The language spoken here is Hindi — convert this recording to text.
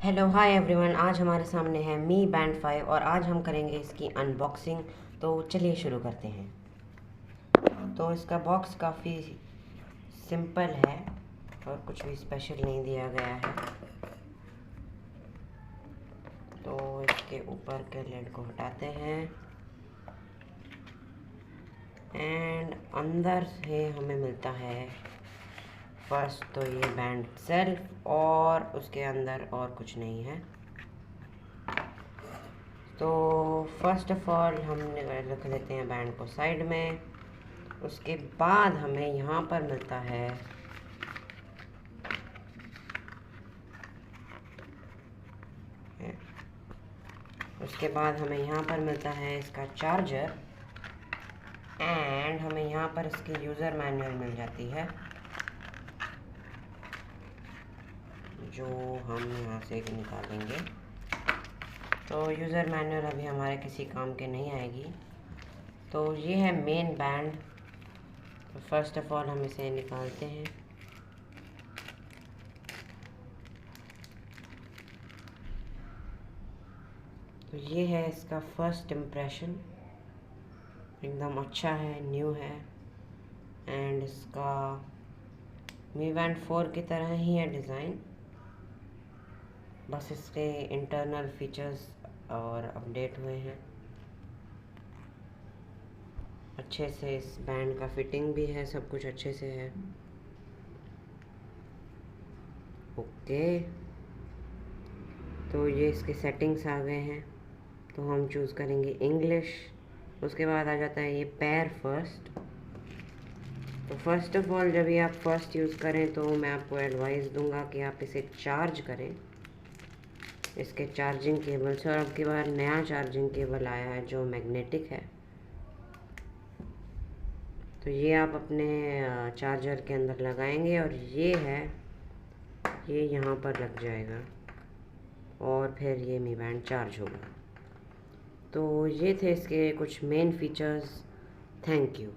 हेलो हाय एवरीवन, आज हमारे सामने है मी बैंड 5 और आज हम करेंगे इसकी अनबॉक्सिंग। तो चलिए शुरू करते हैं। तो इसका बॉक्स काफ़ी सिंपल है और कुछ भी स्पेशल नहीं दिया गया है। तो इसके ऊपर के लिड को हटाते हैं एंड अंदर से हमें मिलता है फर्स्ट तो ये बैंड सेल्फ, और उसके अंदर और कुछ नहीं है। तो फर्स्ट ऑफ ऑल हम रख लेते हैं बैंड को साइड में। उसके बाद हमें यहाँ पर मिलता है इसका चार्जर एंड हमें यहाँ पर इसकी यूज़र मैनुअल मिल जाती है, जो हम यहाँ से निकालेंगे। तो यूज़र मैनुअल अभी हमारे किसी काम के नहीं आएगी। तो ये है मेन बैंड। तो फर्स्ट ऑफ ऑल हम इसे निकालते हैं। तो ये है इसका फर्स्ट इम्प्रेशन, एकदम अच्छा है, न्यू है। एंड इसका मी बैंड 4 की तरह ही है डिज़ाइन, बस इसके इंटरनल फीचर्स और अपडेट हुए हैं। अच्छे से इस बैंड का फिटिंग भी है, सब कुछ अच्छे से है। ओके, तो ये इसके सेटिंग्स आ गए हैं। तो हम चूज़ करेंगे इंग्लिश। उसके बाद आ जाता है ये पैर फर्स्ट। तो फर्स्ट ऑफ ऑल जब ये आप फर्स्ट यूज़ करें तो मैं आपको एडवाइस दूंगा कि आप इसे चार्ज करें इसके चार्जिंग केबल से। और अब की बार नया चार्जिंग केबल आया है जो मैग्नेटिक है। तो ये आप अपने चार्जर के अंदर लगाएंगे और ये यहाँ पर लग जाएगा और फिर ये मी बैंड चार्ज होगा। तो ये थे इसके कुछ मेन फीचर्स। Thank you.